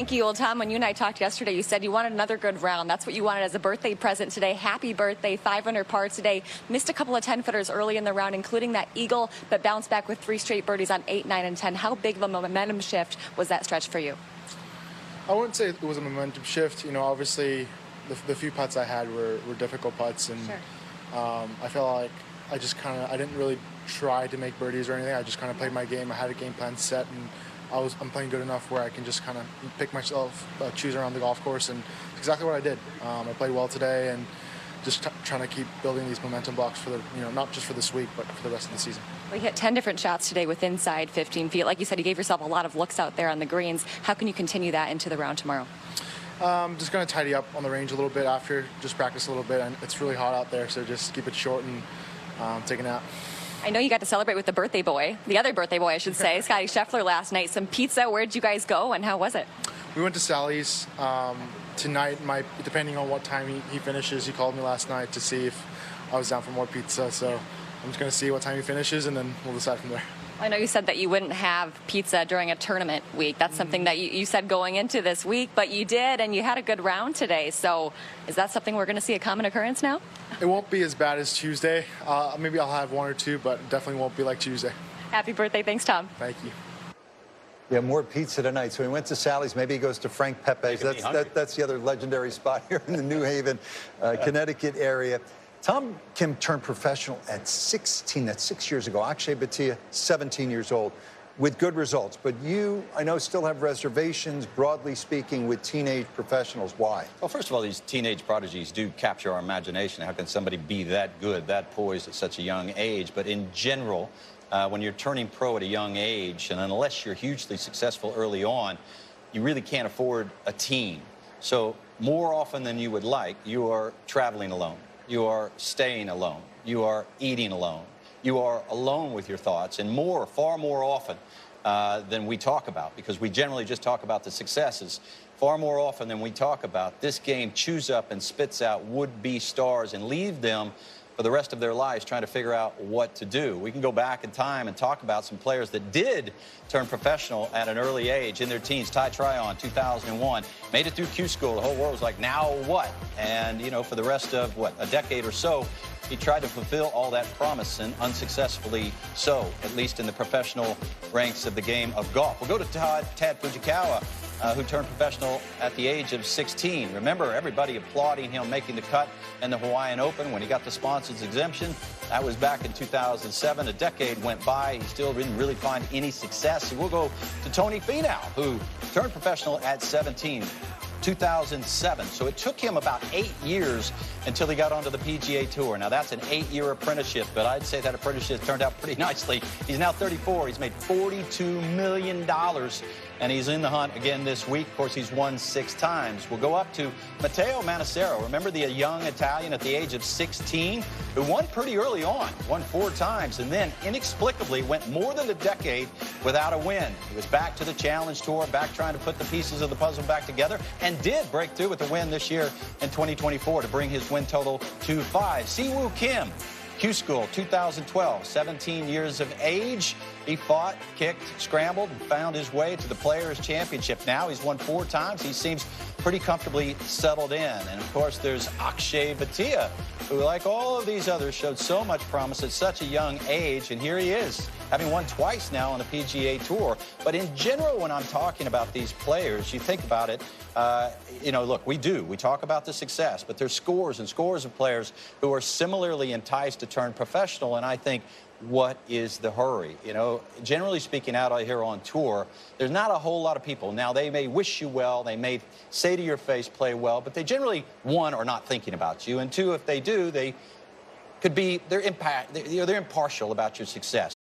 Thank you. Well, Tom, when you and I talked yesterday, you said you wanted another good round. That's what you wanted as a birthday present today. Happy birthday, 500 par today. Missed a couple of 10-footers early in the round, including that eagle, but bounced back with 3 straight birdies on 8, 9, and 10. How big of a momentum shift was that stretch for you? I wouldn't say it was a momentum shift. You know, obviously, the few putts I had were difficult putts, and sure. I felt like I didn't really try to make birdies or anything. I just kind of played my game. I had a game plan set, and I'm playing good enough where I can just kind of pick myself, choose around the golf course, and it's exactly what I did. I played well today, and just trying to keep building these momentum blocks for not just for this week, but for the rest of the season. We hit 10 different shots today with inside 15 feet. Like you said, you gave yourself a lot of looks out there on the greens. How can you continue that into the round tomorrow? Just going to tidy up on the range a little bit after, just practice a little bit. And it's really hot out there, so just keep it short and take a nap. I know you got to celebrate with the birthday boy, the other birthday boy, I should say, Scotty Scheffler last night. Some pizza. Where'd you guys go, and how was it? We went to Sally's tonight. Depending on what time he finishes, he called me last night to see if I was down for more pizza. So I'm just going to see what time he finishes, and then we'll decide from there. I know you said that you wouldn't have pizza during a tournament week. That's something that you said going into this week, but you did, and you had a good round today. So is that something we're going to see a common occurrence now? It won't be as bad as Tuesday. Maybe I'll have 1 or 2, but definitely won't be like Tuesday. Happy birthday. Thanks, Tom. Thank you. Yeah, more pizza tonight. So he went to Sally's. Maybe he goes to Frank Pepe's. That's the other legendary spot here in the New Haven, Connecticut area. Tom Kim turned professional at 16. That's 6 years ago. Akshay Bhatia, 17 years old, with good results. But you, I know, still have reservations, broadly speaking, with teenage professionals. Why? Well, first of all, these teenage prodigies do capture our imagination. How can somebody be that good, that poised at such a young age? But in general, when you're turning pro at a young age, and unless you're hugely successful early on, you really can't afford a team. So more often than you would like, you are traveling alone. You are staying alone. You are eating alone. You are alone with your thoughts, and far more often than we talk about, because we generally just talk about the successes. Far more often than we talk about, this game chews up and spits out would-be stars and leave them for the rest of their lives trying to figure out what to do. We can go back in time and talk about some players that did turn professional at an early age in their teens. Ty Tryon, 2001, made it through Q school. The whole world was like, now what? And, you know, for the rest of, a decade or so, he tried to fulfill all that promise, and unsuccessfully so, at least in the professional ranks of the game of golf. We'll go to Tad Fujikawa, who turned professional at the age of 16. Remember, everybody applauding him making the cut in the Hawaiian Open when he got the sponsors exemption. That was back in 2007. A decade went by. He still didn't really find any success. So we'll go to Tony Finau, who turned professional at 17. 2007. So it took him about 8 years until he got onto the PGA Tour. Now, that's an 8-year apprenticeship, but I'd say that apprenticeship turned out pretty nicely. He's now 34. He's made $42 million, and he's in the hunt again this week. Of course, he's won 6 times. We'll go up to Matteo Manassero. Remember the young Italian at the age of 16 who won pretty early on, won 4 times, and then inexplicably went more than a decade without a win. He was back to the Challenge Tour, back trying to put the pieces of the puzzle back together, and did break through with a win this year in 2024 to bring his win total to 5. Siwoo Kim, Q School, 2012, 17 years of age. He fought, kicked, scrambled, and found his way to the Players' Championship. Now he's won 4 times. He seems pretty comfortably settled in. And, of course, there's Akshay Bhatia, who, like all of these others, showed so much promise at such a young age. And here he is, having won twice now on the PGA Tour. But in general, when I'm talking about these players, you think about it, you know, look, we talk about the success, but there's scores and scores of players who are similarly enticed to turn professional. And I think, what is the hurry? You know, generally speaking, out here on tour, there's not a whole lot of people. Now, they may wish you well, they may say to your face, play well, but they generally, 1, are not thinking about you, and 2, if they do, they could be, they're impartial about your success.